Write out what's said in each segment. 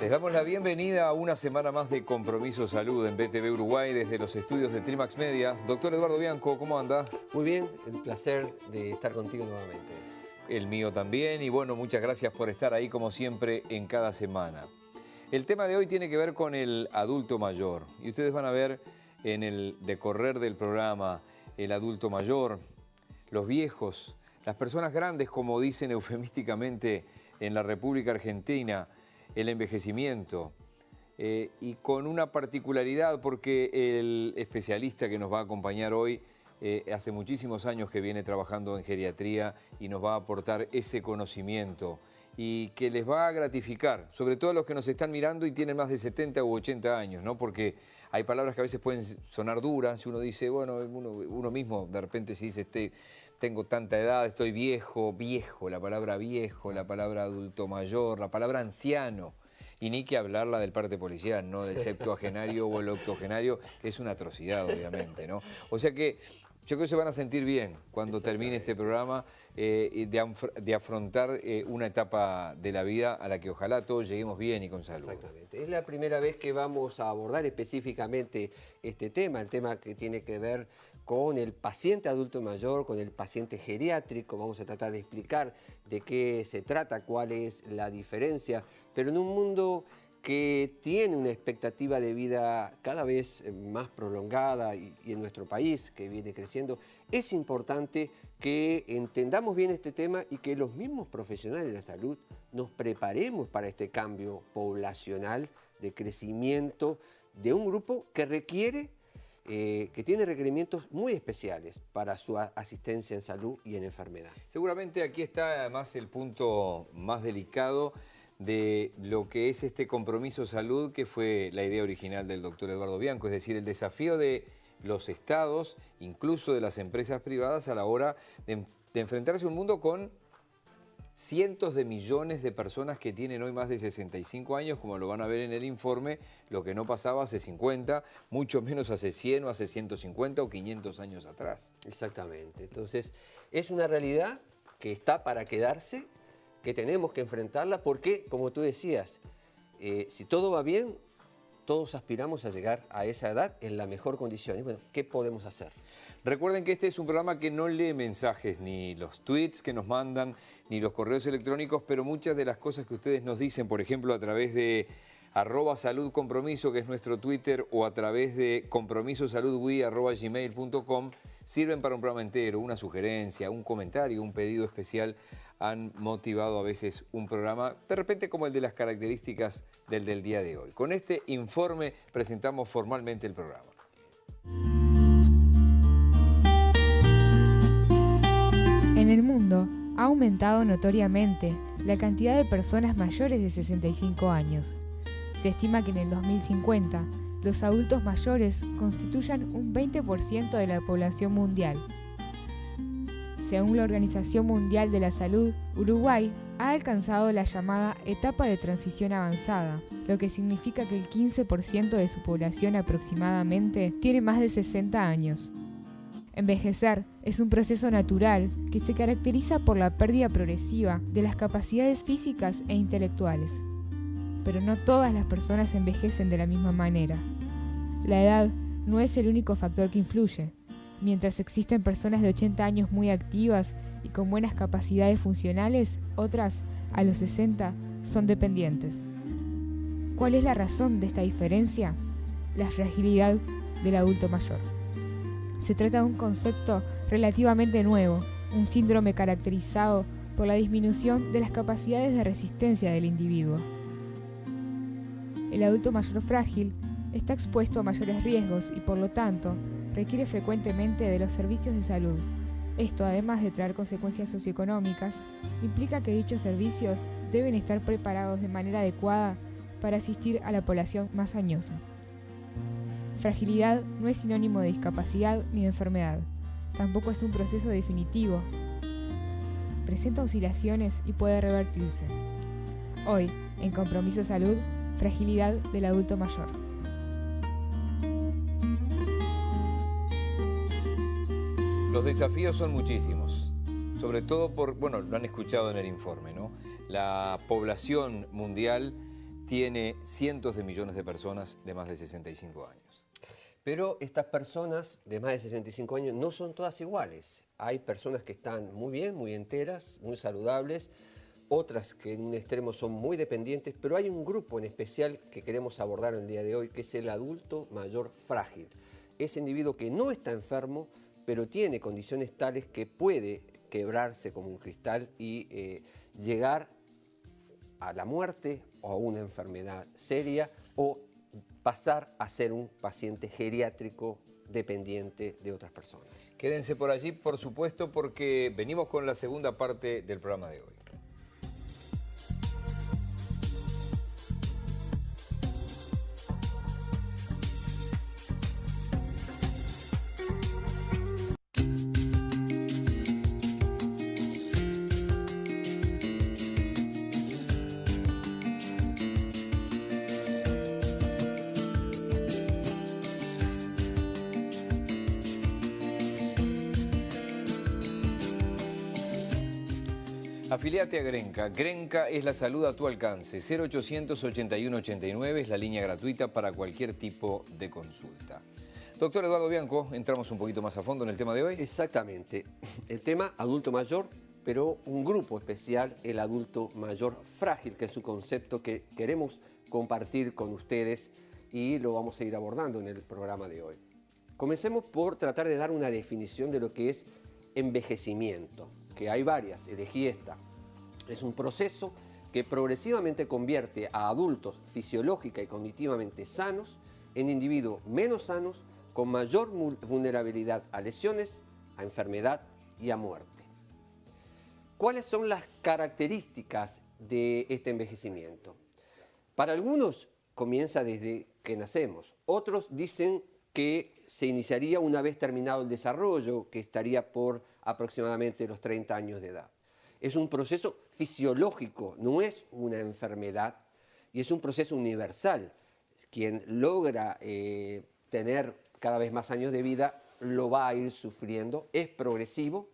Les damos la bienvenida a una semana más de Compromiso Salud en BTV Uruguay desde los estudios de Trimax Media. Doctor Eduardo Bianco, ¿cómo anda? Muy bien, el placer de estar contigo nuevamente. El mío también, y bueno, muchas gracias por estar ahí como siempre en cada semana. El tema de hoy tiene que ver con el adulto mayor, y ustedes van a ver en el decorrer del programa el adulto mayor, los viejos, las personas grandes, como dicen eufemísticamente en la República Argentina, el envejecimiento, y con una particularidad porque el especialista que nos va a acompañar hoy hace muchísimos años que viene trabajando en geriatría y nos va a aportar ese conocimiento y que les va a gratificar, sobre todo a los que nos están mirando y tienen más de 70 u 80 años, ¿no? Porque hay palabras que a veces pueden sonar duras, uno dice, bueno, uno mismo de repente se dice, tengo tanta edad, estoy viejo, la palabra viejo, la palabra adulto mayor, la palabra anciano, y ni que hablarla del parte policial, ¿no? Del septuagenario o el octogenario, que es una atrocidad, obviamente, ¿no? O sea que yo creo que se van a sentir bien cuando termine este programa de afrontar una etapa de la vida a la que ojalá todos lleguemos bien y con salud. Exactamente. Es la primera vez que vamos a abordar específicamente este tema, el tema que tiene que ver con el paciente adulto mayor, con el paciente geriátrico. Vamos a tratar de explicar de qué se trata, cuál es la diferencia, pero en un mundo que tiene una expectativa de vida cada vez más prolongada y en nuestro país, que viene creciendo, es importante que entendamos bien este tema y que los mismos profesionales de la salud nos preparemos para este cambio poblacional de crecimiento de un grupo que requiere, que tiene requerimientos muy especiales para su asistencia en salud y en enfermedad. Seguramente aquí está además el punto más delicado de lo que es este compromiso salud, que fue la idea original del doctor Eduardo Bianco, es decir, el desafío de los estados, incluso de las empresas privadas, a la hora de enfrentarse a un mundo con cientos de millones de personas que tienen hoy más de 65 años, como lo van a ver en el informe, lo que no pasaba hace 50, mucho menos hace 100 o hace 150 o 500 años atrás. Exactamente. Entonces, es una realidad que está para quedarse, que tenemos que enfrentarla porque, como tú decías, si todo va bien, todos aspiramos a llegar a esa edad en la mejor condición. Y bueno, ¿qué podemos hacer? Recuerden que este es un programa que no lee mensajes, ni los tweets que nos mandan, ni los correos electrónicos, pero muchas de las cosas que ustedes nos dicen, por ejemplo, a través de @saludcompromiso, que es nuestro Twitter, o a través de compromisosaludwi@gmail.com, sirven para un programa entero, una sugerencia, un comentario, un pedido especial. Han motivado a veces un programa, de repente como el de las características del día de hoy. Con este informe presentamos formalmente el programa. En el mundo ha aumentado notoriamente la cantidad de personas mayores de 65 años. Se estima que en el 2050 los adultos mayores constituyan un 20% de la población mundial. Según la Organización Mundial de la Salud, Uruguay ha alcanzado la llamada etapa de transición avanzada, lo que significa que el 15% de su población aproximadamente tiene más de 60 años. Envejecer es un proceso natural que se caracteriza por la pérdida progresiva de las capacidades físicas e intelectuales. Pero no todas las personas envejecen de la misma manera. La edad no es el único factor que influye. Mientras existen personas de 80 años muy activas y con buenas capacidades funcionales, otras, a los 60, son dependientes. ¿Cuál es la razón de esta diferencia? La fragilidad del adulto mayor. Se trata de un concepto relativamente nuevo, un síndrome caracterizado por la disminución de las capacidades de resistencia del individuo. El adulto mayor frágil está expuesto a mayores riesgos y, por lo tanto, requiere frecuentemente de los servicios de salud. Esto, además de traer consecuencias socioeconómicas, implica que dichos servicios deben estar preparados de manera adecuada para asistir a la población más añosa. Fragilidad no es sinónimo de discapacidad ni de enfermedad. Tampoco es un proceso definitivo. Presenta oscilaciones y puede revertirse. Hoy, en Compromiso Salud, fragilidad del adulto mayor. Los desafíos son muchísimos, sobre todo por, bueno, lo han escuchado en el informe, ¿no? La población mundial tiene cientos de millones de personas de más de 65 años. Pero estas personas de más de 65 años no son todas iguales. Hay personas que están muy bien, muy enteras, muy saludables, otras que en un extremo son muy dependientes, pero hay un grupo en especial que queremos abordar el día de hoy, que es el adulto mayor frágil. Ese individuo que no está enfermo, pero tiene condiciones tales que puede quebrarse como un cristal y llegar a la muerte o a una enfermedad seria o pasar a ser un paciente geriátrico dependiente de otras personas. Quédense por allí, por supuesto, porque venimos con la segunda parte del programa de hoy. Afiliate a Grenca. Grenca es la salud a tu alcance. 0800 81 89 es la línea gratuita para cualquier tipo de consulta. Doctor Eduardo Bianco, entramos un poquito más a fondo en el tema de hoy. Exactamente. El tema adulto mayor, pero un grupo especial, el adulto mayor frágil, que es su concepto que queremos compartir con ustedes y lo vamos a ir abordando en el programa de hoy. Comencemos por tratar de dar una definición de lo que es envejecimiento, que hay varias, elegí esta. Es un proceso que progresivamente convierte a adultos fisiológica y cognitivamente sanos en individuos menos sanos con mayor vulnerabilidad a lesiones, a enfermedad y a muerte. ¿Cuáles son las características de este envejecimiento? Para algunos comienza desde que nacemos, otros dicen que se iniciaría una vez terminado el desarrollo, que estaría por aproximadamente los 30 años de edad. Es un proceso fisiológico, no es una enfermedad, y es un proceso universal. Quien logra tener cada vez más años de vida lo va a ir sufriendo, es progresivo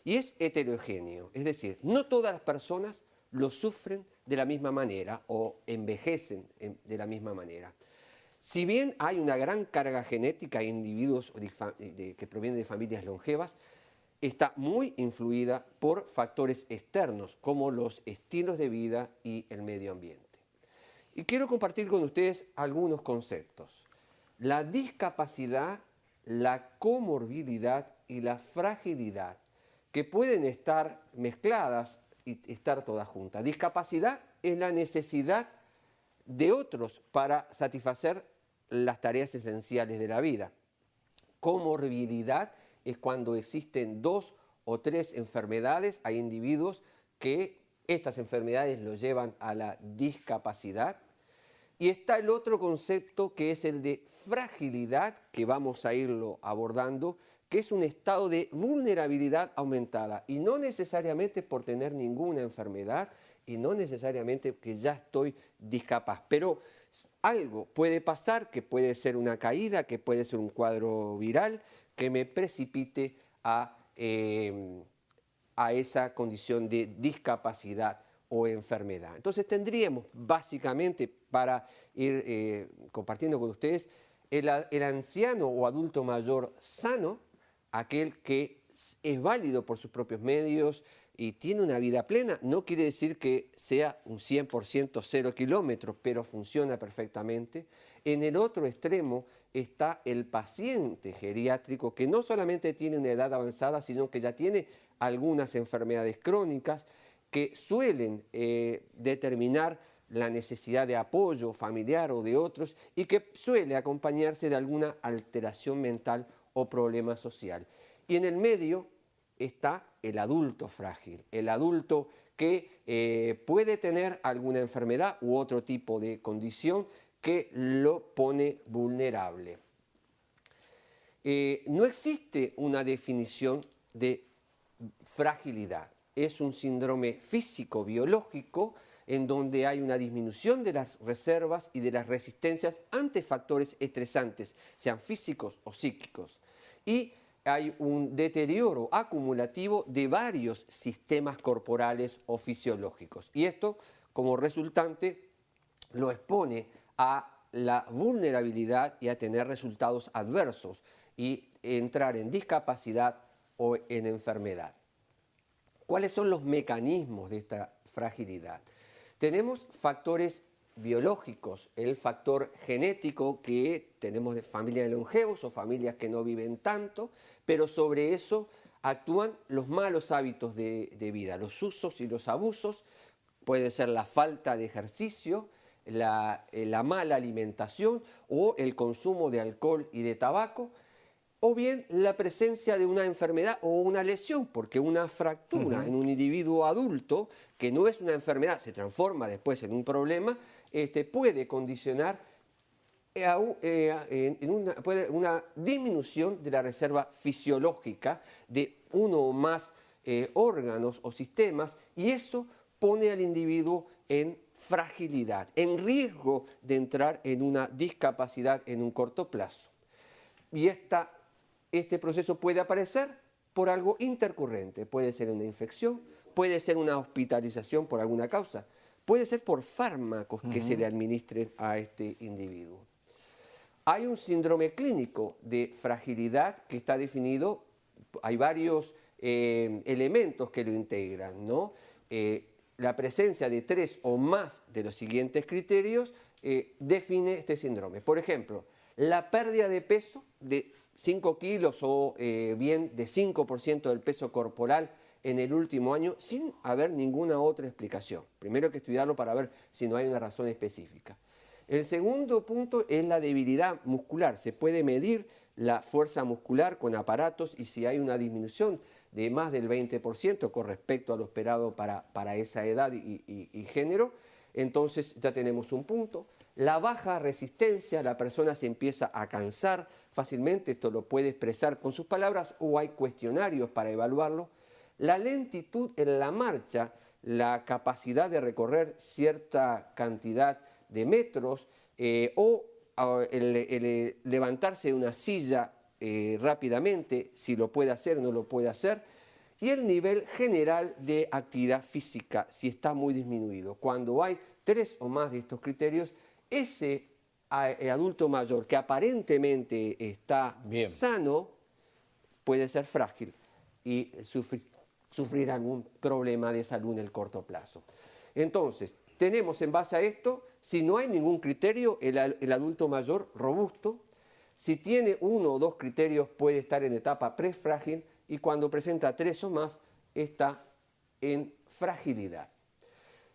y es heterogéneo. Es decir, no todas las personas lo sufren de la misma manera o envejecen de la misma manera. Si bien hay una gran carga genética en individuos que provienen de familias longevas, está muy influida por factores externos como los estilos de vida y el medio ambiente. Y quiero compartir con ustedes algunos conceptos. La discapacidad, la comorbilidad y la fragilidad, que pueden estar mezcladas y estar todas juntas. Discapacidad es la necesidad de otros para satisfacer las tareas esenciales de la vida. Comorbilidad es cuando existen 2 o 3 enfermedades. Hay individuos que estas enfermedades los llevan a la discapacidad. Y está el otro concepto que es el de fragilidad, que vamos a irlo abordando, que es un estado de vulnerabilidad aumentada y no necesariamente por tener ninguna enfermedad y no necesariamente que ya estoy discapaz, pero algo puede pasar, que puede ser una caída, que puede ser un cuadro viral, que me precipite a esa condición de discapacidad o enfermedad. Entonces tendríamos básicamente, para ir compartiendo con ustedes, el anciano o adulto mayor sano, aquel que es válido por sus propios medios y tiene una vida plena. No quiere decir que sea un 100% 0 kilómetros, pero funciona perfectamente. En el otro extremo está el paciente geriátrico, que no solamente tiene una edad avanzada, sino que ya tiene algunas enfermedades crónicas que suelen determinar la necesidad de apoyo familiar o de otros y que suele acompañarse de alguna alteración mental o problema social. Y en el medio está el adulto frágil, el adulto que puede tener alguna enfermedad u otro tipo de condición que lo pone vulnerable. No existe una definición de fragilidad. Es un síndrome físico-biológico en donde hay una disminución de las reservas y de las resistencias ante factores estresantes, sean físicos o psíquicos. Y hay un deterioro acumulativo de varios sistemas corporales o fisiológicos. Y esto como resultante lo expone a la vulnerabilidad y a tener resultados adversos y entrar en discapacidad o en enfermedad. ¿Cuáles son los mecanismos de esta fragilidad? Tenemos factores biológicos, el factor genético, que tenemos de familias de longevos o familias que no viven tanto, pero sobre eso actúan los malos hábitos de vida, los usos y los abusos. Puede ser la falta de ejercicio, la mala alimentación o el consumo de alcohol y de tabaco, o bien la presencia de una enfermedad o una lesión, porque una fractura en un individuo adulto, que no es una enfermedad, se transforma después en un problema, puede condicionar una disminución de la reserva fisiológica de uno o más órganos o sistemas, y eso pone al individuo en fragilidad, en riesgo de entrar en una discapacidad en un corto plazo. Y este proceso puede aparecer por algo intercurrente, puede ser una infección, puede ser una hospitalización por alguna causa, puede ser por fármacos que se le administren a este individuo. Hay un síndrome clínico de fragilidad que está definido, hay varios elementos que lo integran, ¿no? La presencia de 3 o más de los siguientes criterios define este síndrome. Por ejemplo, la pérdida de peso de 5 kilos o bien de 5% del peso corporal en el último año sin haber ninguna otra explicación. Primero hay que estudiarlo para ver si no hay una razón específica. El segundo punto es la debilidad muscular. Se puede medir la fuerza muscular con aparatos y si hay una disminución de más del 20% con respecto a lo esperado para esa edad y género, entonces ya tenemos un punto. La baja resistencia, la persona se empieza a cansar fácilmente, esto lo puede expresar con sus palabras o hay cuestionarios para evaluarlo. La lentitud en la marcha, la capacidad de recorrer cierta cantidad de metros o el levantarse de una silla rápidamente, si lo puede hacer o no lo puede hacer, y el nivel general de actividad física, si está muy disminuido. Cuando hay 3 o más de estos criterios, ese adulto mayor que aparentemente está sano puede ser frágil y sufrir algún problema de salud en el corto plazo. Entonces, tenemos en base a esto, si no hay ningún criterio, el adulto mayor robusto. Si tiene 1 o 2 criterios puede estar en etapa prefrágil y cuando presenta 3 o más está en fragilidad.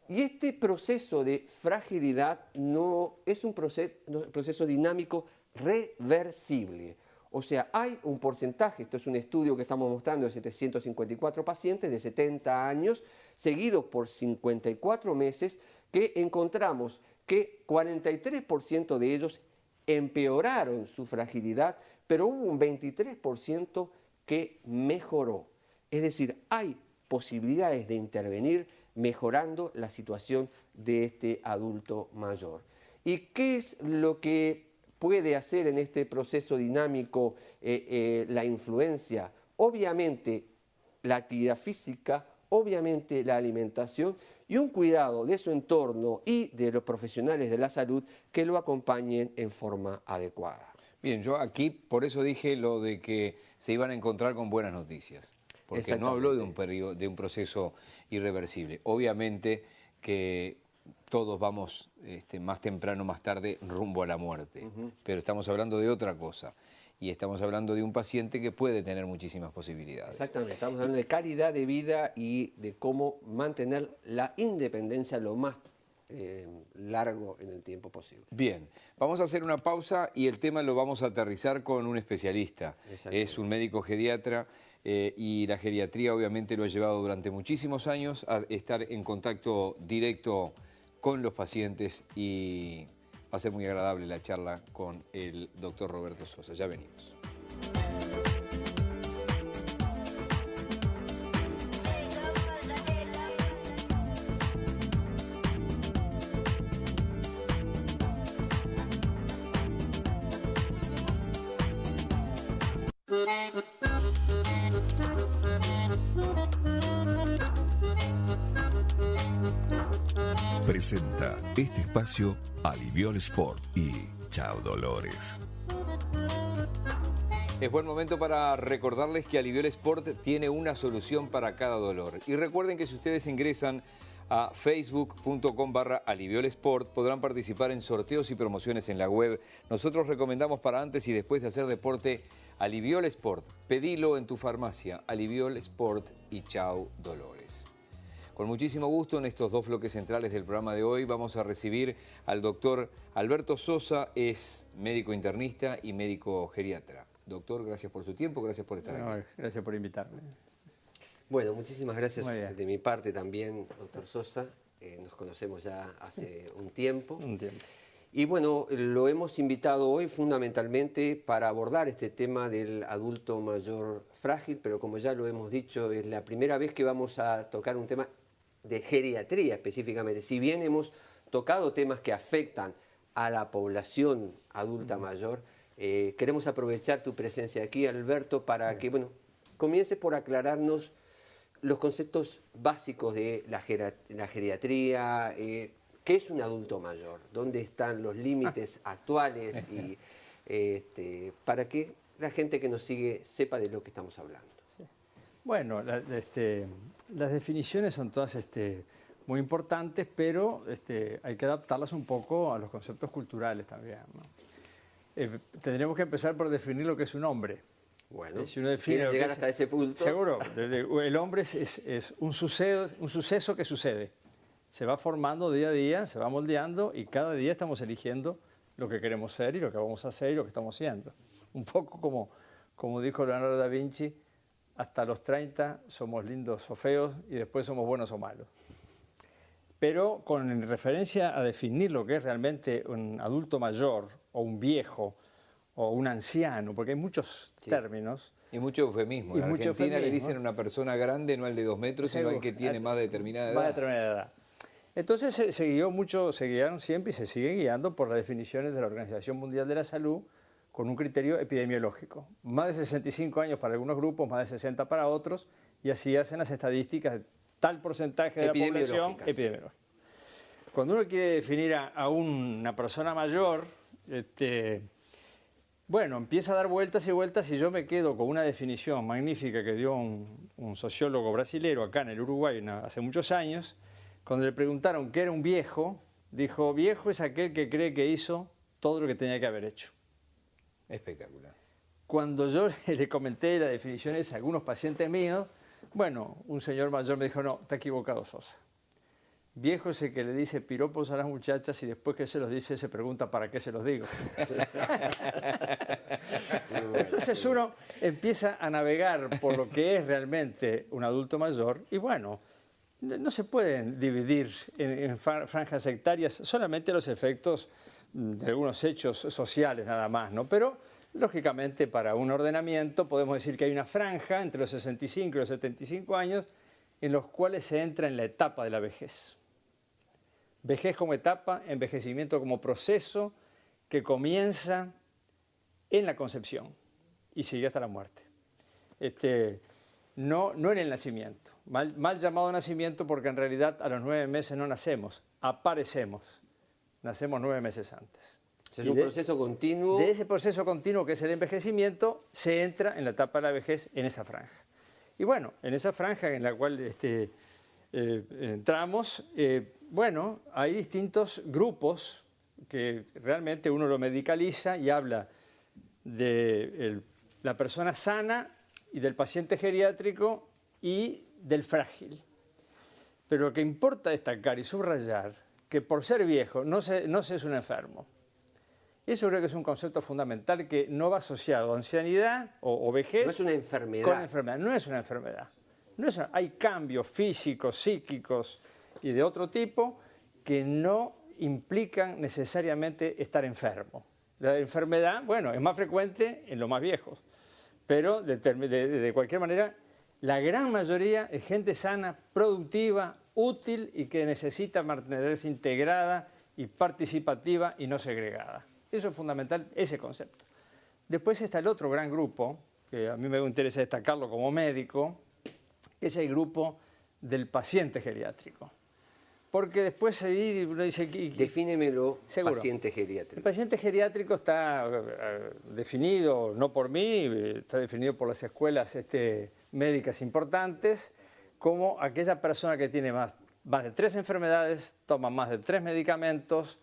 Y este proceso de fragilidad no es un proceso dinámico reversible. O sea, hay un porcentaje, esto es un estudio que estamos mostrando de 754 pacientes de 70 años, seguidos por 54 meses, que encontramos que 43% de ellos empeoraron su fragilidad, pero hubo un 23% que mejoró. Es decir, hay posibilidades de intervenir mejorando la situación de este adulto mayor. ¿Y qué es lo que puede hacer en este proceso dinámico la influencia? Obviamente la actividad física, obviamente la alimentación y un cuidado de su entorno y de los profesionales de la salud que lo acompañen en forma adecuada. Bien, yo aquí por eso dije lo de que se iban a encontrar con buenas noticias, porque no habló de un proceso irreversible. Obviamente que todos vamos más temprano, más tarde, rumbo a la muerte, pero estamos hablando de otra cosa. Y estamos hablando de un paciente que puede tener muchísimas posibilidades. Exactamente, estamos hablando de calidad de vida y de cómo mantener la independencia lo más largo en el tiempo posible. Bien, vamos a hacer una pausa y el tema lo vamos a aterrizar con un especialista. Es un médico geriatra y la geriatría obviamente lo ha llevado durante muchísimos años a estar en contacto directo con los pacientes y va a ser muy agradable la charla con el doctor Roberto Sosa. Ya venimos. presenta este espacio Aliviol Sport y Chao Dolores. Es buen momento para recordarles que Aliviol Sport tiene una solución para cada dolor. Y recuerden que si ustedes ingresan a facebook.com/aliviolsport podrán participar en sorteos y promociones en la web. Nosotros recomendamos para antes y después de hacer deporte Aliviol Sport. Pedilo en tu farmacia, Aliviol Sport y Chao Dolores. Con muchísimo gusto en estos dos bloques centrales del programa de hoy vamos a recibir al doctor Alberto Sosa, es médico internista y médico geriatra. Doctor, gracias por su tiempo, gracias por estar aquí. Gracias por invitarme. Bueno, muchísimas gracias de mi parte también, doctor Sosa. Nos conocemos ya hace un tiempo. Y bueno, lo hemos invitado hoy fundamentalmente para abordar este tema del adulto mayor frágil, pero como ya lo hemos dicho, es la primera vez que vamos a tocar un tema de geriatría específicamente. Si bien hemos tocado temas que afectan a la población adulta mayor, queremos aprovechar tu presencia aquí, Alberto, para que, bueno, comiences por aclararnos los conceptos básicos de la geriatría, qué es un adulto mayor, dónde están los límites actuales y para que la gente que nos sigue sepa de lo que estamos hablando. Sí. Bueno, las definiciones son todas muy importantes, pero hay que adaptarlas un poco a los conceptos culturales también, ¿no? Tendremos que empezar por definir lo que es un hombre. Bueno, si uno define ¿quieres llegar hasta ese punto? Seguro. El hombre es un suceso que sucede. Se va formando día a día, se va moldeando y cada día estamos eligiendo lo que queremos ser y lo que vamos a hacer y lo que estamos haciendo. Un poco como dijo Leonardo da Vinci, hasta los 30 somos lindos o feos y después somos buenos o malos. Pero con referencia a definir lo que es realmente un adulto mayor o un viejo o un anciano, porque hay muchos términos. Y mucho eufemismo. En Argentina le dicen a una persona grande, no al de 2 metros, sino al que tiene más de determinada edad. Más de determinada edad. Entonces se guiaron siempre y se sigue guiando por las definiciones de la Organización Mundial de la Salud con un criterio epidemiológico. Más de 65 años para algunos grupos, más de 60 para otros, y así hacen las estadísticas de tal porcentaje de la población epidemiológica. Cuando uno quiere definir a una persona mayor, bueno, empieza a dar vueltas y vueltas y yo me quedo con una definición magnífica que dio un sociólogo brasilero acá en el Uruguay hace muchos años. Cuando le preguntaron qué era un viejo, dijo, viejo es aquel que cree que hizo todo lo que tenía que haber hecho. Espectacular. Cuando yo le comenté las definiciones a algunos pacientes míos, bueno, un señor mayor me dijo, no, está equivocado Sosa. Viejo es el que le dice piropos a las muchachas y después que se los dice se pregunta para qué se los digo. Entonces uno empieza a navegar por lo que es realmente un adulto mayor y bueno, no se pueden dividir en franjas sectarias solamente los efectos de algunos hechos sociales nada más, ¿no? Pero lógicamente para un ordenamiento podemos decir que hay una franja entre los 65 y los 75 años en los cuales se entra en la etapa de la vejez. Vejez como etapa, envejecimiento como proceso que comienza en la concepción y sigue hasta la muerte. No en el nacimiento, mal llamado nacimiento porque en realidad a los 9 meses no nacemos, aparecemos, nacemos 9 meses antes. Es un proceso continuo. De ese proceso continuo que es el envejecimiento se entra en la etapa de la vejez en esa franja. Y bueno, en esa franja en la cual entramos, bueno, hay distintos grupos que realmente uno lo medicaliza y habla de la persona sana y del paciente geriátrico y del frágil. Pero lo que importa destacar y subrayar que por ser viejo no se es un enfermo. Eso creo que es un concepto fundamental que no va asociado a ancianidad o vejez. No es una enfermedad. Con enfermedad. No es una enfermedad. Hay cambios físicos, psíquicos y de otro tipo que no implican necesariamente estar enfermo. La enfermedad, bueno, es más frecuente en los más viejos, pero de cualquier manera, la gran mayoría es gente sana, productiva, útil y que necesita mantenerse integrada y participativa y no segregada. Eso es fundamental, ese concepto. Después está el otro gran grupo, que a mí me interesa destacarlo como médico, que es el grupo del paciente geriátrico. Porque después ahí uno dice... Defínemelo, Seguro. paciente El geriátrico. paciente geriátrico está definido, no por mí, está definido por las escuelas médicas importantes, como aquella persona que tiene más de 3 enfermedades, toma más de 3 medicamentos,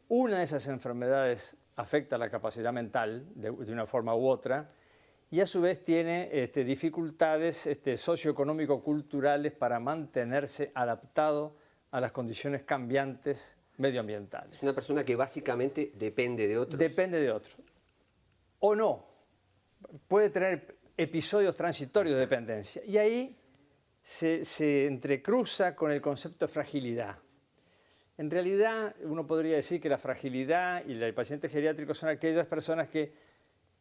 una de esas enfermedades afecta la capacidad mental de una forma u otra, y a su vez tiene dificultades socioeconómico-culturales para mantenerse adaptado a las condiciones cambiantes medioambientales. Es una persona que básicamente depende de otros. Depende de otro. O no. Puede tener episodios transitorios de dependencia. Y ahí se entrecruza con el concepto de fragilidad. En realidad, uno podría decir que la fragilidad y el paciente geriátrico son aquellas personas que,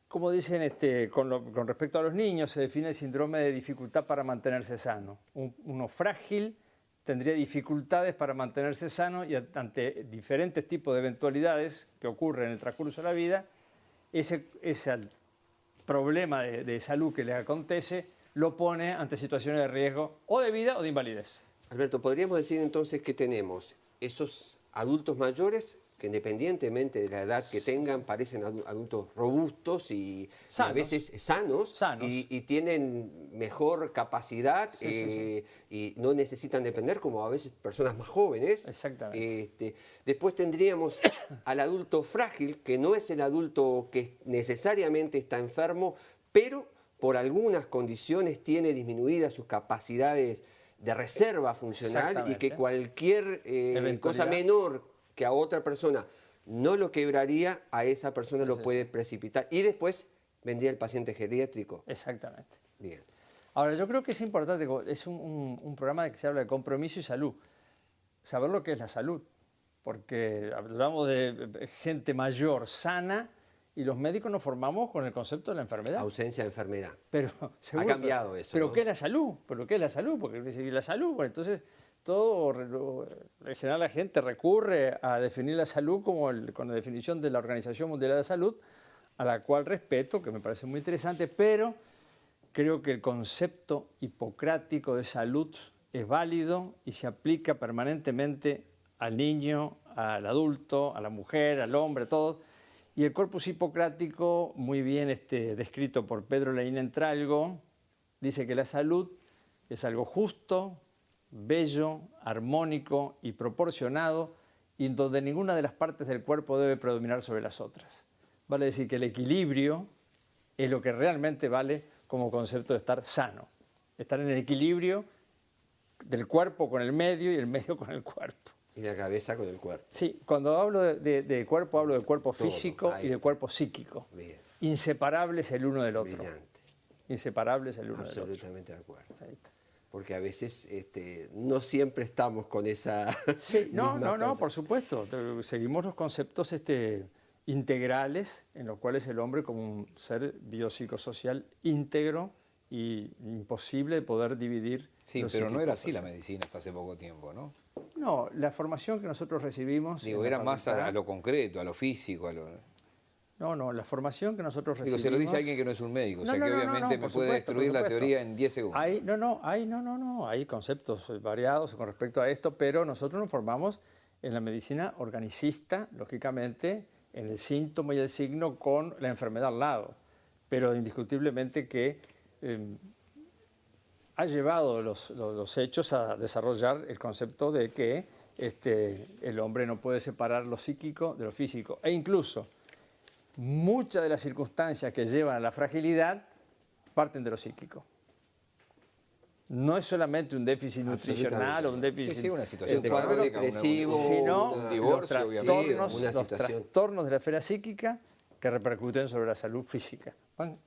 como dicen con respecto a los niños, se define el síndrome de dificultad para mantenerse sano. Uno frágil tendría dificultades para mantenerse sano y ante diferentes tipos de eventualidades que ocurren en el transcurso de la vida, ese problema de salud que le acontece lo pone ante situaciones de riesgo o de vida o de invalidez. Alberto, podríamos decir entonces que tenemos esos adultos mayores que independientemente de la edad que tengan parecen adultos robustos y a veces sanos. Y tienen mejor capacidad y no necesitan depender como a veces personas más jóvenes. Exactamente. Después tendríamos al adulto frágil, que no es el adulto que necesariamente está enfermo, pero por algunas condiciones tiene disminuidas sus capacidades de reserva funcional y que cualquier cosa menor que a otra persona no lo quebraría, a esa persona lo puede precipitar. Y después vendría el paciente geriátrico. Exactamente. Bien. Ahora, yo creo que es importante, es un programa que se habla de compromiso y salud, saber lo que es la salud, porque hablamos de gente mayor, sana, y los médicos nos formamos con el concepto de la enfermedad. Ausencia de enfermedad. Pero, ha cambiado eso. Pero ¿no? ¿qué es la salud? ¿Pero qué es la salud? Porque la salud, bueno, entonces en general la gente recurre a definir la salud con la definición de la Organización Mundial de la Salud, a la cual respeto, que me parece muy interesante, pero creo que el concepto hipocrático de salud es válido y se aplica permanentemente al niño, al adulto, a la mujer, al hombre, a todos. Y el corpus hipocrático, muy bien descrito por Pedro Leín Entralgo, dice que la salud es algo justo, bello, armónico y proporcionado, y donde ninguna de las partes del cuerpo debe predominar sobre las otras. Vale decir que el equilibrio es lo que realmente vale como concepto de estar sano. Estar en el equilibrio del cuerpo con el medio y el medio con el cuerpo. Y la cabeza con el cuerpo. Sí, cuando hablo de cuerpo, hablo del cuerpo físico y del cuerpo psíquico. Bien. Inseparables el uno del otro. Brillante. Inseparables el uno del otro. Absolutamente de acuerdo. Porque a veces no siempre estamos con esa... Sí, no, por supuesto. Seguimos los conceptos integrales en los cuales el hombre como un ser biopsicosocial íntegro y imposible de poder dividir. Sí, pero no era así la medicina hasta hace poco tiempo, ¿no? No, la formación que nosotros recibimos... era más a lo concreto, a lo físico, a lo... No, la formación que nosotros recibimos... se lo dice alguien que no es un médico, o sea que obviamente me puede destruir la teoría en 10 segundos. Hay conceptos variados con respecto a esto, pero nosotros nos formamos en la medicina organicista, lógicamente, en el síntoma y el signo con la enfermedad al lado, pero indiscutiblemente que ha llevado los hechos a desarrollar el concepto de que el hombre no puede separar lo psíquico de lo físico, e incluso muchas de las circunstancias que llevan a la fragilidad parten de lo psíquico. No es solamente un déficit nutricional o un déficit... una situación depresivo, sino un divorcio, los trastornos de la esfera psíquica que repercuten sobre la salud física.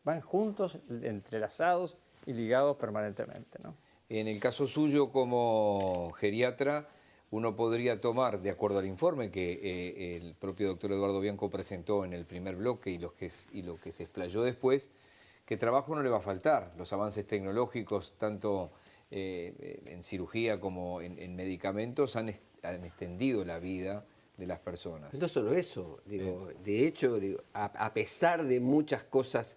Van juntos, entrelazados y ligados permanentemente, ¿no? En el caso suyo como geriatra, uno podría tomar, de acuerdo al informe que el propio doctor Eduardo Bianco presentó en el primer bloque y lo que se explayó después, que trabajo no le va a faltar. Los avances tecnológicos, tanto en cirugía como en medicamentos, han extendido la vida de las personas. No solo eso, de hecho, a pesar de muchas cosas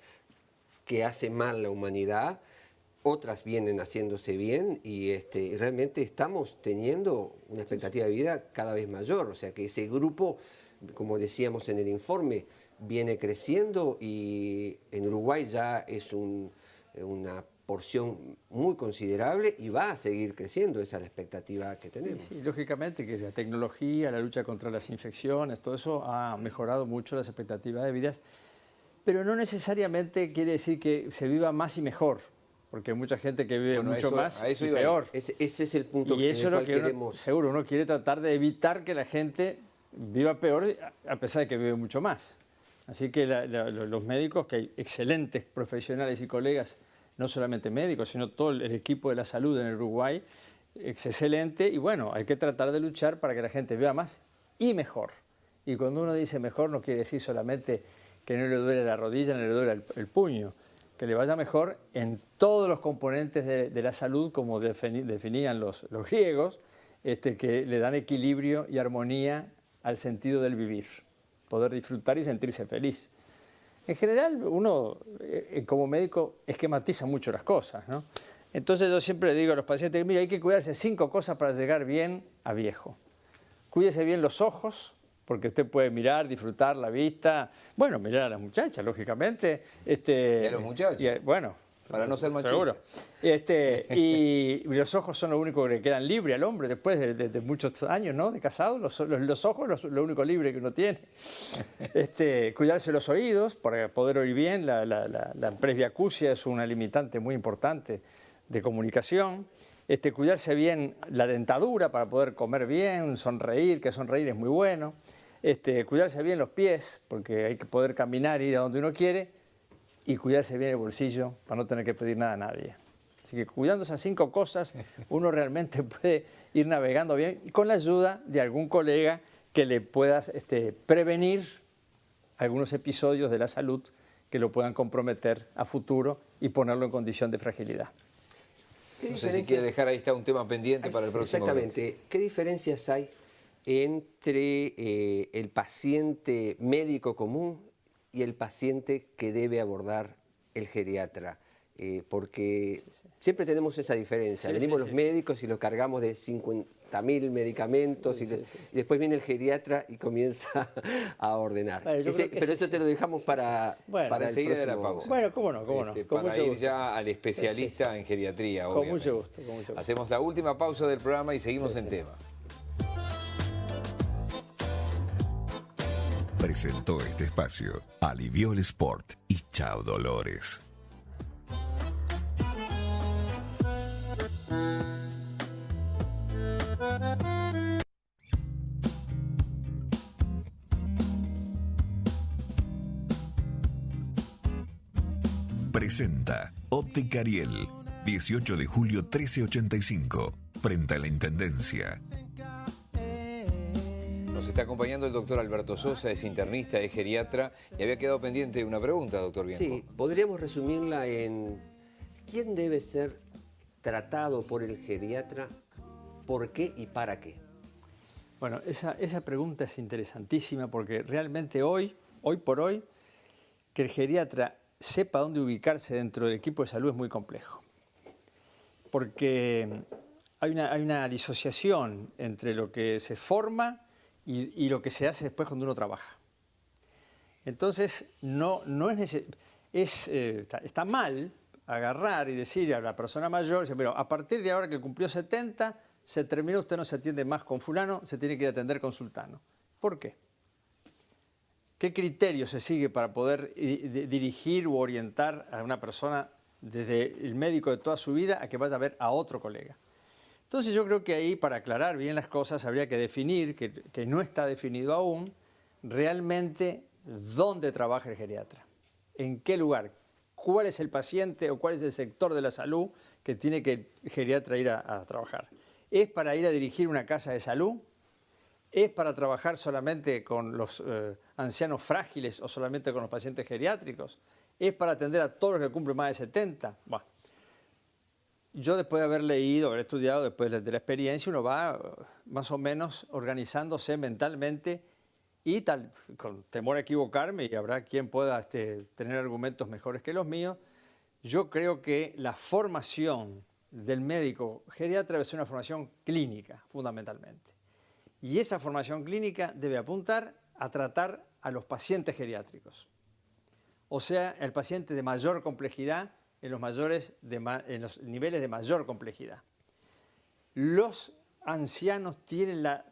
que hace mal la humanidad, otras vienen haciéndose bien y realmente estamos teniendo una expectativa de vida cada vez mayor. O sea que ese grupo, como decíamos en el informe, viene creciendo y en Uruguay ya es una porción muy considerable y va a seguir creciendo, esa es la expectativa que tenemos. Sí, lógicamente que la tecnología, la lucha contra las infecciones, todo eso ha mejorado mucho las expectativas de vida, pero no necesariamente quiere decir que se viva más y mejor, porque hay mucha gente que vive mucho más y peor. Ese es el punto y eso en el es cual lo que queremos... seguro uno quiere tratar de evitar que la gente viva peor a pesar de que vive mucho más. Así que los médicos, que hay excelentes profesionales y colegas, no solamente médicos, sino todo el equipo de la salud en el Uruguay, es excelente y bueno, hay que tratar de luchar para que la gente viva más y mejor. Y cuando uno dice mejor no quiere decir solamente que no le duele la rodilla, no le duele el puño, que le vaya mejor en todos los componentes de la salud, como definían los griegos, que le dan equilibrio y armonía al sentido del vivir, poder disfrutar y sentirse feliz. En general, uno como médico esquematiza mucho las cosas, ¿no? Entonces yo siempre le digo a los pacientes, mira, hay que cuidarse 5 cosas para llegar bien a viejo. Cuídese bien los ojos, porque usted puede mirar, disfrutar la vista, bueno, mirar a las muchachas, lógicamente. Y a los muchachos. Bueno, para no ser machista. Seguro. Y los ojos son lo único que le quedan libre al hombre después de muchos años, ¿no?, de casado. Los ojos lo único libre que uno tiene. Cuidarse los oídos para poder oír bien. La presbiacusia es una limitante muy importante de comunicación. Cuidarse bien la dentadura para poder comer bien, sonreír, que sonreír es muy bueno. Cuidarse bien los pies, porque hay que poder caminar e ir a donde uno quiere. Y cuidarse bien el bolsillo para no tener que pedir nada a nadie. Así que cuidando esas 5 cosas, uno realmente puede ir navegando bien y con la ayuda de algún colega que le pueda prevenir algunos episodios de la salud que lo puedan comprometer a futuro y ponerlo en condición de fragilidad. No sé si quiere dejar ahí está un tema pendiente para el próximo Exactamente. bloque. ¿Qué diferencias hay entre el paciente médico común y el paciente que debe abordar el geriatra? Porque siempre tenemos esa diferencia. Venimos los médicos y los cargamos de 50.000 medicamentos y después viene el geriatra y comienza a ordenar. Pero eso te lo dejamos para el enseguida de la próximo. pausa. Bueno, cómo no, con para mucho ir gusto. ya al especialista en geriatría, Con obviamente. mucho gusto, con mucho gusto. Hacemos la última pausa del programa y seguimos en tema. Presentó este espacio Aliviol Sport y Chao Dolores. Presenta Óptica Ariel, 18 de julio 1385, frente a la Intendencia. Nos está acompañando el doctor Alberto Sosa, es internista, es geriatra, y había quedado pendiente una pregunta, doctor Bianco. Sí, podríamos resumirla en ¿quién debe ser tratado por el geriatra? ¿Por qué y para qué? Bueno, esa pregunta es interesantísima porque realmente hoy por hoy, que el geriatra sepa dónde ubicarse dentro del equipo de salud es muy complejo. Porque hay una disociación entre lo que se forma y lo que se hace después cuando uno trabaja. Entonces, no es está mal agarrar y decir a la persona mayor, pero a partir de ahora que cumplió 70, se terminó, usted no se atiende más con fulano, se tiene que ir a atender con sultano. ¿Por qué? ¿Qué criterio se sigue para poder dirigir u orientar a una persona desde el médico de toda su vida a que vaya a ver a otro colega? Entonces yo creo que ahí, para aclarar bien las cosas, habría que definir, que no está definido aún, realmente dónde trabaja el geriatra, en qué lugar, cuál es el paciente o cuál es el sector de la salud que tiene que el geriatra ir a trabajar. ¿Es para ir a dirigir una casa de salud? ¿Es para trabajar solamente con los ancianos frágiles o solamente con los pacientes geriátricos? ¿Es para atender a todos los que cumplen más de 70? Bueno, yo después de haber leído, haber estudiado, después de la experiencia, uno va más o menos organizándose mentalmente y tal, con temor a equivocarme, y habrá quien pueda tener argumentos mejores que los míos. yo creo que la formación del médico geriatra debe ser una formación clínica, fundamentalmente. Y esa formación clínica debe apuntar a tratar a los pacientes geriátricos. O sea, el paciente de mayor complejidad en los niveles de mayor complejidad. Los ancianos tienen la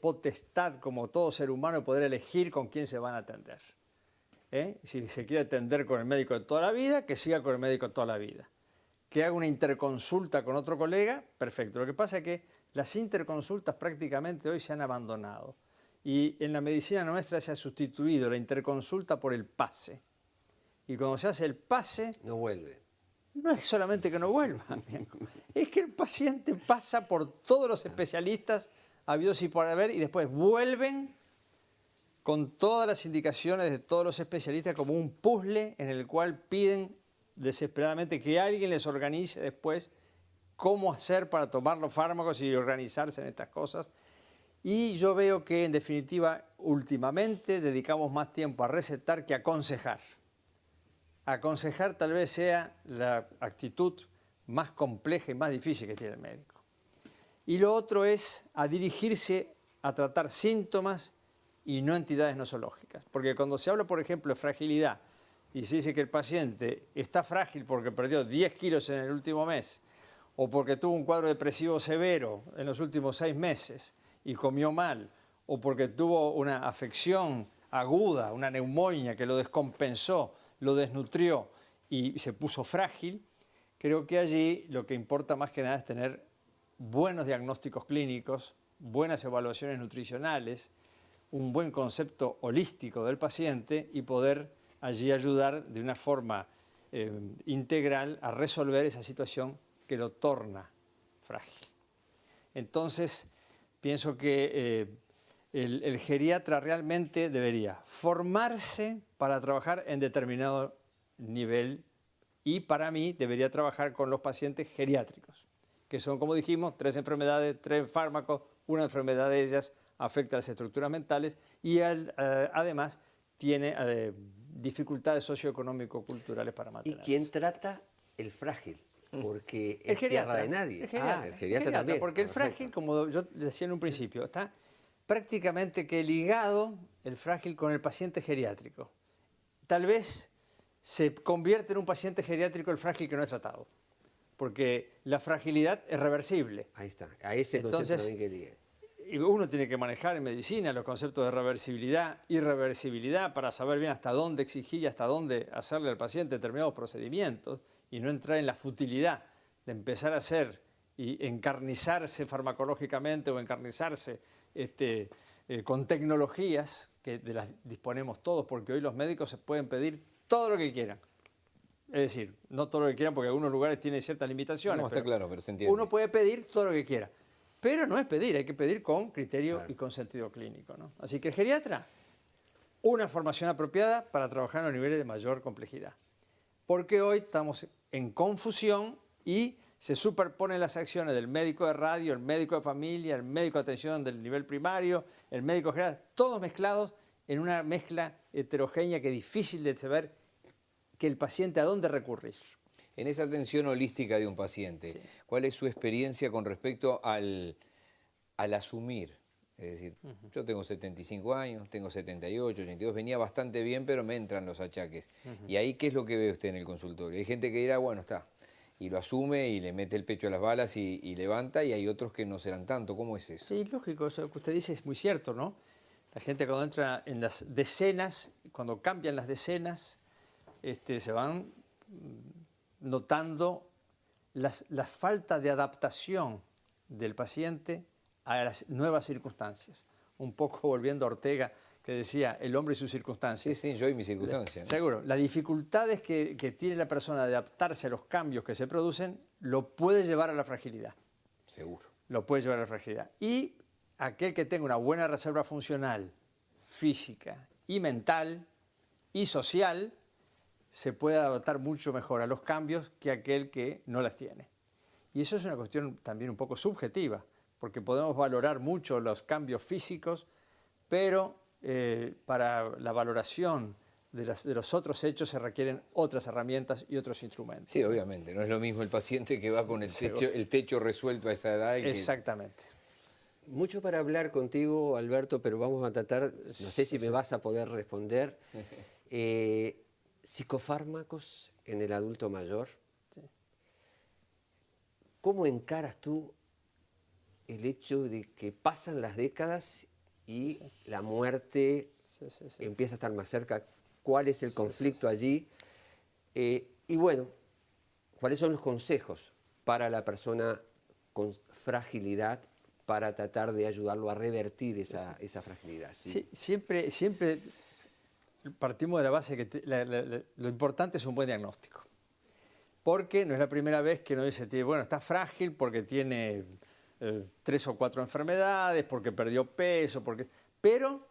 potestad, como todo ser humano, de poder elegir con quién se van a atender. Si se quiere atender con el médico de toda la vida, que siga con el médico de toda la vida. Que haga una interconsulta con otro colega, perfecto. Lo que pasa es que las interconsultas prácticamente hoy se han abandonado. Y en la medicina nuestra se ha sustituido la interconsulta por el pase. Y cuando se hace el pase... No vuelve. No es solamente que no vuelva, es que el paciente pasa por todos los especialistas habidos y por haber y después vuelven con todas las indicaciones de todos los especialistas como un puzzle en el cual piden desesperadamente que alguien les organice después cómo hacer para tomar los fármacos y organizarse en estas cosas. Y yo veo que, en definitiva, últimamente dedicamos más tiempo a recetar que a aconsejar. Aconsejar tal vez sea la actitud más compleja y más difícil que tiene el médico. Y lo otro es a dirigirse a tratar síntomas y no entidades nosológicas. Porque cuando se habla, por ejemplo, de fragilidad y se dice que el paciente está frágil porque perdió 10 kilos en el último mes o porque tuvo un cuadro depresivo severo en los últimos 6 meses y comió mal o porque tuvo una afección aguda, una neumonía que lo descompensó, lo desnutrió y se puso frágil, creo que allí lo que importa más que nada es tener buenos diagnósticos clínicos, buenas evaluaciones nutricionales, un buen concepto holístico del paciente y poder allí ayudar de una forma integral a resolver esa situación que lo torna frágil. Entonces, pienso que el geriatra realmente debería formarse para trabajar en determinado nivel y para mí debería trabajar con los pacientes geriátricos, que son, como dijimos, 3 enfermedades, 3 fármacos, una enfermedad de ellas afecta a las estructuras mentales y además tiene dificultades socioeconómico-culturales para mantenerse. ¿Y quién trata el frágil? Porque El es geriatra, tierra de nadie. El geriatra también. Porque el Perfecto. frágil, como yo decía en un principio, está prácticamente que ligado el frágil con el paciente geriátrico. Tal vez se convierte en un paciente geriátrico el frágil que no es tratado, porque la fragilidad es reversible. Ahí está, a ese concepto Entonces, también quería. Y uno tiene que manejar en medicina los conceptos de reversibilidad, irreversibilidad, para saber bien hasta dónde exigir y hasta dónde hacerle al paciente determinados procedimientos y no entrar en la futilidad de empezar a hacer y encarnizarse farmacológicamente o encarnizarse con tecnologías que de las disponemos todos, porque hoy los médicos se pueden pedir todo lo que quieran. Es decir, no todo lo que quieran porque algunos lugares tienen ciertas limitaciones. No, está claro, pero se entiende. Uno puede pedir todo lo que quiera. Pero no es pedir, hay que pedir con criterio y con sentido clínico, ¿no? Así que el geriatra, una formación apropiada para trabajar en los niveles de mayor complejidad. Porque hoy estamos en confusión y se superponen las acciones del médico de radio, el médico de familia, el médico de atención del nivel primario, el médico general, todos mezclados en una mezcla heterogénea que es difícil de saber que el paciente a dónde recurrir. En esa atención holística de un paciente, sí, ¿cuál es su experiencia con respecto al asumir? Es decir, yo tengo 75 años, tengo 78, 82, venía bastante bien, pero me entran los achaques. ¿Y ahí qué es lo que ve usted en el consultorio? Hay gente que dirá, bueno, está, y lo asume y le mete el pecho a las balas y levanta, y hay otros que no serán tanto. ¿Cómo es eso? Sí, lógico, eso que usted dice es muy cierto, ¿no? La gente cuando entra en las decenas, cuando cambian las decenas, se van notando la falta de adaptación del paciente a las nuevas circunstancias. Un poco volviendo a Ortega, que decía, el hombre y sus circunstancias. Sí, yo y mis circunstancias. Seguro. Las dificultades que tiene la persona de adaptarse a los cambios que se producen, lo puede llevar a la fragilidad. Seguro. Lo puede llevar a la fragilidad. Y aquel que tenga una buena reserva funcional, física y mental y social, se puede adaptar mucho mejor a los cambios que aquel que no las tiene. Y eso es una cuestión también un poco subjetiva, porque podemos valorar mucho los cambios físicos, pero para la valoración de los otros hechos se requieren otras herramientas y otros instrumentos. Sí, obviamente. No es lo mismo el paciente que va con el techo resuelto a esa edad. Exactamente. Mucho para hablar contigo, Alberto, pero vamos a tratar, no sé si me vas a poder responder. Psicofármacos en el adulto mayor. Sí. ¿Cómo encaras tú el hecho de que pasan las décadas y la muerte empieza a estar más cerca? ¿Cuál es el conflicto allí? Y bueno, ¿cuáles son los consejos para la persona con fragilidad para tratar de ayudarlo a revertir esa fragilidad? Sí, siempre partimos de la base que lo importante es un buen diagnóstico. Porque no es la primera vez que uno dice, bueno, está frágil porque tiene 3 o 4 enfermedades, porque perdió peso, pero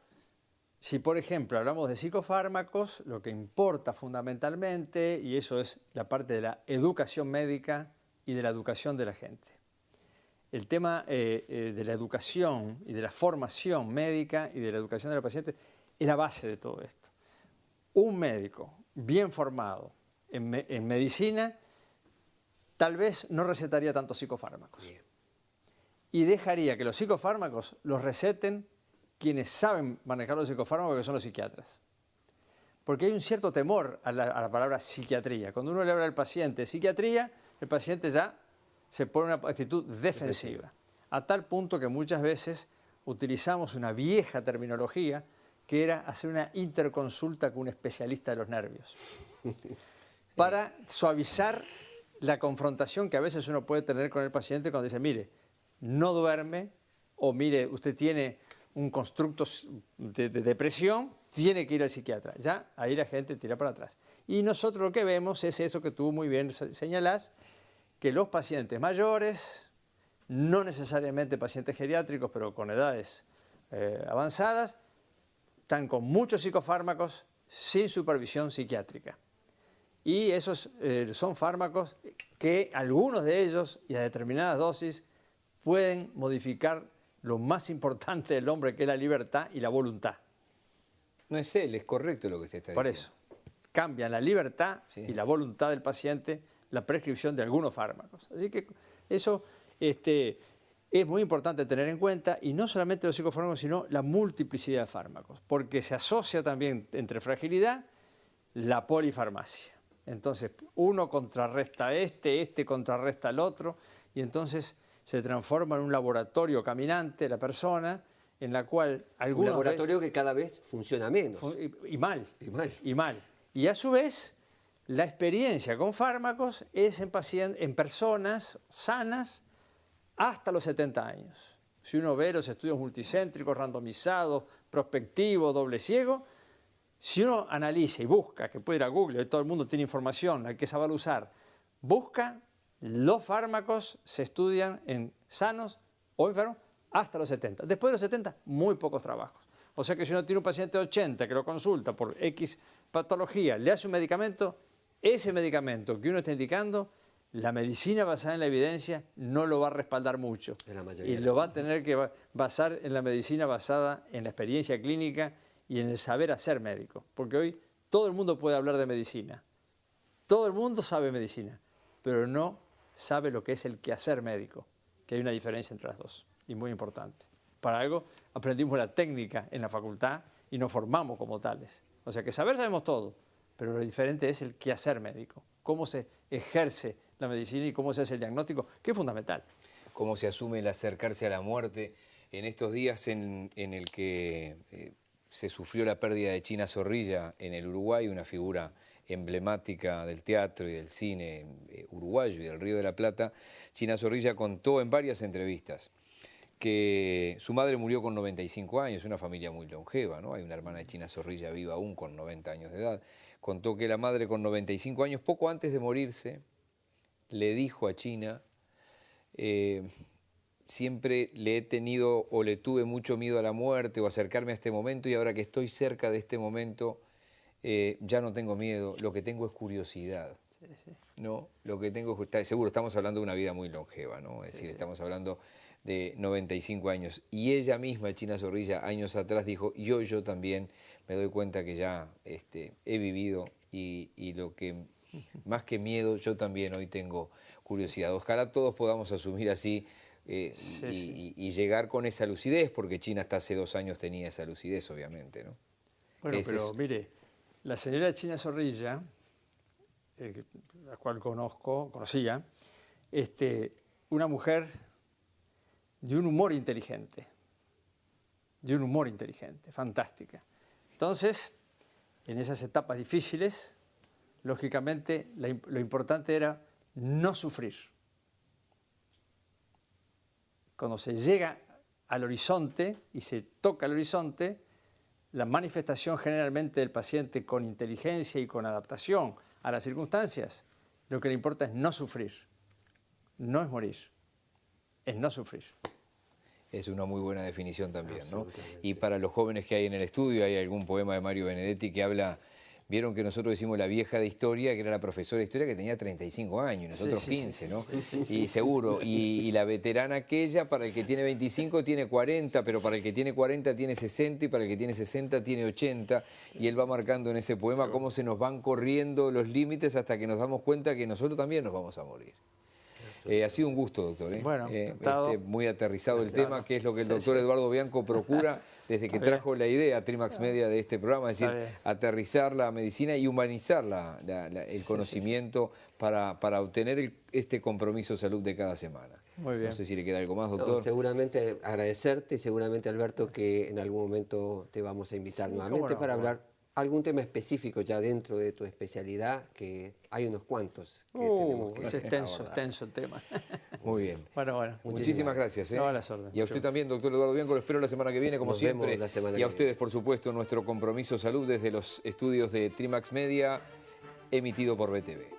si, por ejemplo, hablamos de psicofármacos, lo que importa fundamentalmente, y eso es la parte de la educación médica y de la educación de la gente. El tema de la educación y de la formación médica y de la educación de los pacientes es la base de todo esto. Un médico bien formado en medicina tal vez no recetaría tantos psicofármacos. Bien. Y dejaría que los psicofármacos los receten quienes saben manejar los psicofármacos, que son los psiquiatras. Porque hay un cierto temor a la palabra psiquiatría. Cuando uno le habla al paciente de psiquiatría, el paciente ya se pone en una actitud defensiva. A tal punto que muchas veces utilizamos una vieja terminología que era hacer una interconsulta con un especialista de los nervios. Para suavizar la confrontación que a veces uno puede tener con el paciente cuando dice, mire, no duerme, o mire, usted tiene un constructo de depresión, tiene que ir al psiquiatra. Ya, ahí la gente tira para atrás. Y nosotros lo que vemos es eso que tú muy bien señalás, que los pacientes mayores, no necesariamente pacientes geriátricos, pero con edades avanzadas, están con muchos psicofármacos sin supervisión psiquiátrica. Y esos son fármacos que algunos de ellos y a determinadas dosis pueden modificar lo más importante del hombre, que es la libertad y la voluntad. No es él, es correcto lo que se está diciendo. Por eso, cambian la libertad Sí. y la voluntad del paciente la prescripción de algunos fármacos. Así que eso es muy importante tener en cuenta, y no solamente los psicofármacos, sino la multiplicidad de fármacos, porque se asocia también entre fragilidad la polifarmacia. Entonces, uno contrarresta este contrarresta al otro, y entonces se transforma en un laboratorio caminante la persona, en la cual Un algunos... laboratorio que cada vez funciona menos. Y mal. Y mal. Y mal. Y a su vez, la experiencia con fármacos es en personas sanas hasta los 70 años. Si uno ve los estudios multicéntricos, randomizados, prospectivos, doble ciego, si uno analiza y busca, que puede ir a Google, todo el mundo tiene información, hay que saber usar, busca, los fármacos se estudian en sanos o enfermos hasta los 70. Después de los 70, muy pocos trabajos. O sea que si uno tiene un paciente de 80 que lo consulta por X patología, le hace un medicamento, ese medicamento que uno está indicando, la medicina basada en la evidencia no lo va a respaldar mucho. En la mayoría Y de lo va a las tener que basar en la medicina basada en la experiencia clínica y en el saber hacer médico. Porque hoy todo el mundo puede hablar de medicina. Todo el mundo sabe medicina, pero no sabe lo que es el quehacer médico, que hay una diferencia entre las dos, y muy importante. Para algo aprendimos la técnica en la facultad y nos formamos como tales. O sea que saber sabemos todo, pero lo diferente es el quehacer médico, cómo se ejerce la medicina y cómo se hace el diagnóstico, que es fundamental. Cómo se asume el acercarse a la muerte en estos días en el que se sufrió la pérdida de China Zorrilla en el Uruguay, una figura emblemática del teatro y del cine uruguayo y del Río de la Plata. China Zorrilla contó en varias entrevistas que su madre murió con 95 años, una familia muy longeva, ¿no? Hay una hermana de China Zorrilla viva aún con 90 años de edad. Contó que la madre con 95 años, poco antes de morirse, le dijo a China, siempre le he tenido o le tuve mucho miedo a la muerte o acercarme a este momento, y ahora que estoy cerca de este momento, ya no tengo miedo, lo que tengo es curiosidad. Sí, sí. ¿No? Lo que tengo, seguro estamos hablando de una vida muy longeva, ¿no? Es decir, estamos hablando de 95 años. Y ella misma, China Zorrilla, años atrás dijo, yo también me doy cuenta que ya he vivido y lo que, más que miedo, yo también hoy tengo curiosidad. Ojalá todos podamos asumir así y llegar con esa lucidez, porque China hasta hace 2 años tenía esa lucidez, obviamente, ¿no? Bueno, pero mire, la señora China Zorrilla, la cual conocía, una mujer de un humor inteligente, fantástica. Entonces, en esas etapas difíciles, lógicamente, lo importante era no sufrir. Cuando se llega al horizonte y se toca el horizonte, la manifestación generalmente del paciente con inteligencia y con adaptación a las circunstancias, lo que le importa es no sufrir, no es morir, es no sufrir. Es una muy buena definición también, ¿no? Y para los jóvenes que hay en el estudio, hay algún poema de Mario Benedetti que habla, vieron que nosotros decimos la vieja de historia, que era la profesora de historia que tenía 35 años, y nosotros 15, ¿no? Y seguro, y la veterana aquella, para el que tiene 25 tiene 40, pero para el que tiene 40 tiene 60, y para el que tiene 60 tiene 80, y él va marcando en ese poema cómo se nos van corriendo los límites hasta que nos damos cuenta que nosotros también nos vamos a morir. Ha sido un gusto, doctor. Bueno, muy aterrizado el tema, que es lo que el doctor Eduardo Bianco procura desde que trajo la idea a Trimax Media de este programa, es decir, aterrizar la medicina y humanizar el conocimiento para obtener este compromiso de salud de cada semana. Muy bien. No sé si le queda algo más, doctor. No, seguramente agradecerte y seguramente, Alberto, que en algún momento te vamos a invitar nuevamente para hablar algún tema específico ya dentro de tu especialidad, que hay unos cuantos que tenemos que es extenso el tema. Muy bien. Bueno. Muchísimas gracias. No, a las órdenes. Y a usted también, doctor Eduardo Bianco, lo espero la semana que viene, como Nos siempre. vemos la semana Y a que ustedes, por supuesto, nuestro compromiso salud desde los estudios de Trimax Media, emitido por BTV.